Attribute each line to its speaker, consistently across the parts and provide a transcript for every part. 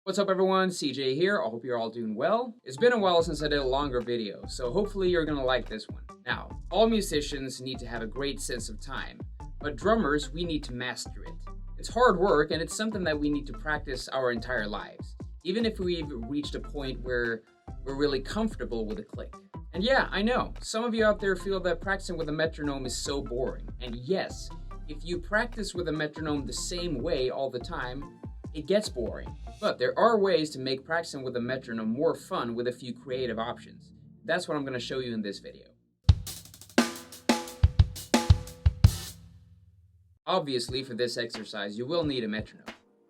Speaker 1: What's up everyone, CJ here. I hope you're all doing well. It's been a while since I did a longer video, so hopefully you're gonna like this one. Now, all musicians need to have a great sense of time, but drummers, we need to master it. It's hard work and it's something that we need to practice our entire lives, even if we've reached a point where we're really comfortable with a click. And yeah, I know, some of you out there feel that practicing with a metronome is so boring. And yes, if you practice with a metronome the same way all the time, it gets boring. But there are ways to make practicing with a metronome more fun with a few creative options. That's what I'm going to show you in this video. Obviously, for this exercise, you will need a metronome.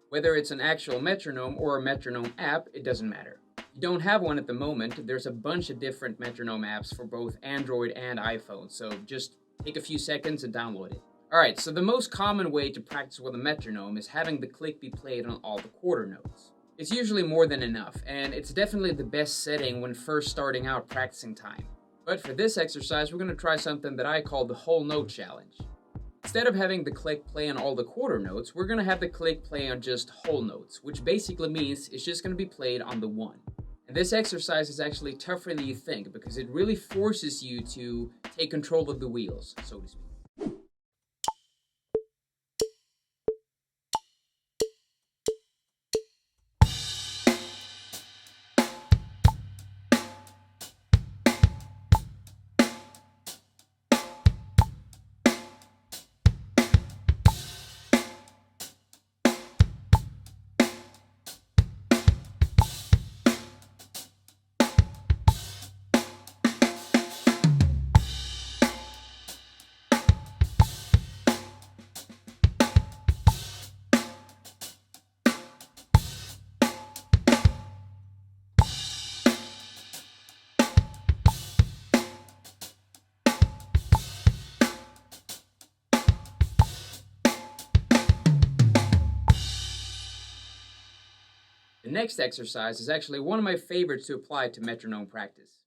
Speaker 1: Whether it's an actual metronome or a metronome app, it doesn't matter. If you don't have one at the moment, there's a bunch of different metronome apps for both Android and iPhone, so just take a few seconds and download it. Alright, so the most common way to practice with a metronome is having the click be played on all the quarter notes. It's usually more than enough, and it's definitely the best setting when first starting out practicing time. But for this exercise, we're going to try something that I call the whole note challenge. Instead of having the click play on all the quarter notes, we're going to have the click play on just whole notes, which basically means it's just going to be played on the one. And this exercise is actually tougher than you think because it really forces you to take control of the wheels, so to speak. The next exercise is actually one of my favorites to apply to metronome practice.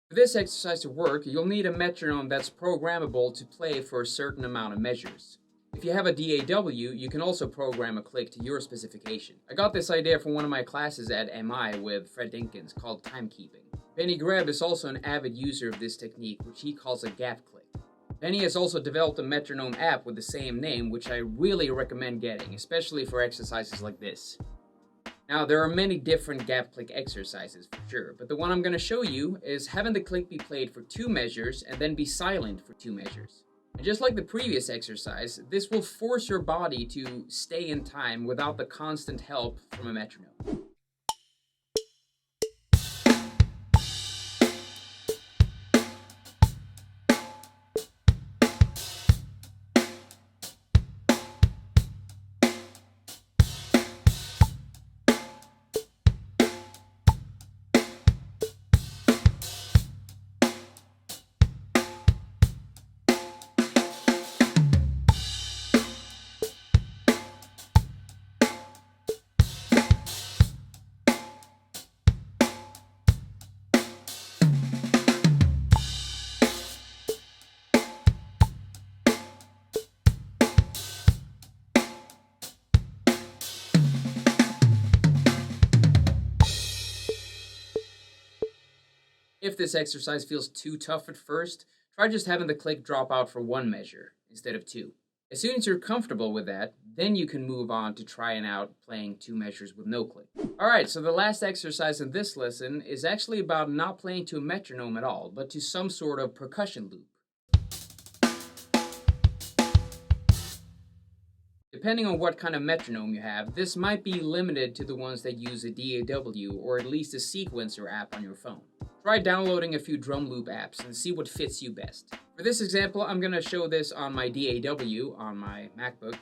Speaker 1: For this exercise to work, you'll need a metronome that's programmable to play for a certain amount of measures. If you have a DAW, you can also program a click to your specification. I got this idea from one of my classes at MI with Fred Dinkins called timekeeping. Benny Greb is also an avid user of this technique, which he calls a gap click. Benny has also developed a metronome app with the same name, which I really recommend getting, especially for exercises like this. Now, there are many different gap click exercises for sure, but the one I'm going to show you is having the click be played for 2 measures and then be silent for 2 measures. And just like the previous exercise, this will force your body to stay in time without the constant help from a metronome. If this exercise feels too tough at first, try just having the click drop out for 1 measure instead of 2. As soon as you're comfortable with that, then you can move on to trying out playing 2 measures with no click. Alright, so the last exercise in this lesson is actually about not playing to a metronome at all, but to some sort of percussion loop. Depending on what kind of metronome you have, this might be limited to the ones that use a DAW or at least a sequencer app on your phone. Try downloading a few drum loop apps and see what fits you best. For this example, I'm going to show this on my DAW on my MacBook,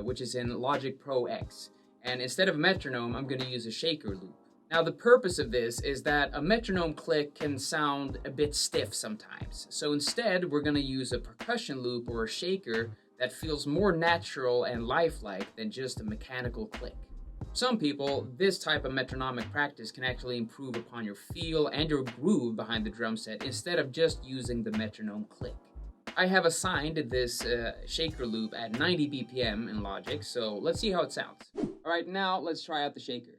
Speaker 1: which is in Logic Pro X. And instead of metronome, I'm going to use a shaker loop. Now, the purpose of this is that a metronome click can sound a bit stiff sometimes. So instead, we're going to use a percussion loop or a shaker that feels more natural and lifelike than just a mechanical click. For some people, this type of metronomic practice can actually improve upon your feel and your groove behind the drum set instead of just using the metronome click. I have assigned this shaker loop at 90 BPM in Logic, so let's see how it sounds. Alright, now let's try out the shaker.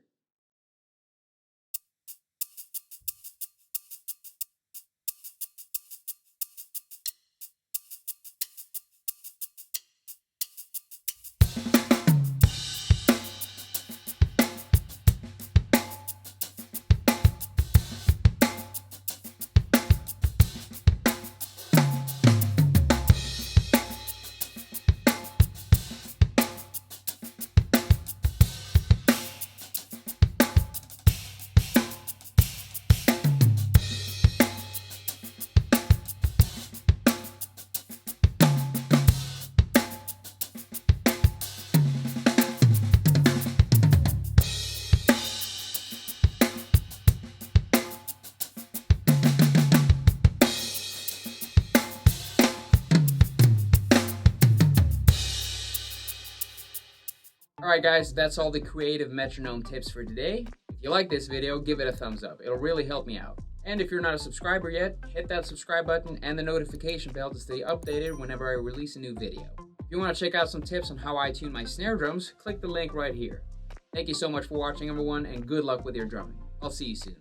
Speaker 1: Alright guys, that's all the creative metronome tips for today. If you like this video, give it a thumbs up. It'll really help me out. And if you're not a subscriber yet, hit that subscribe button and the notification bell to stay updated whenever I release a new video. If you want to check out some tips on how I tune my snare drums, click the link right here. Thank you so much for watching everyone, and good luck with your drumming. I'll see you soon.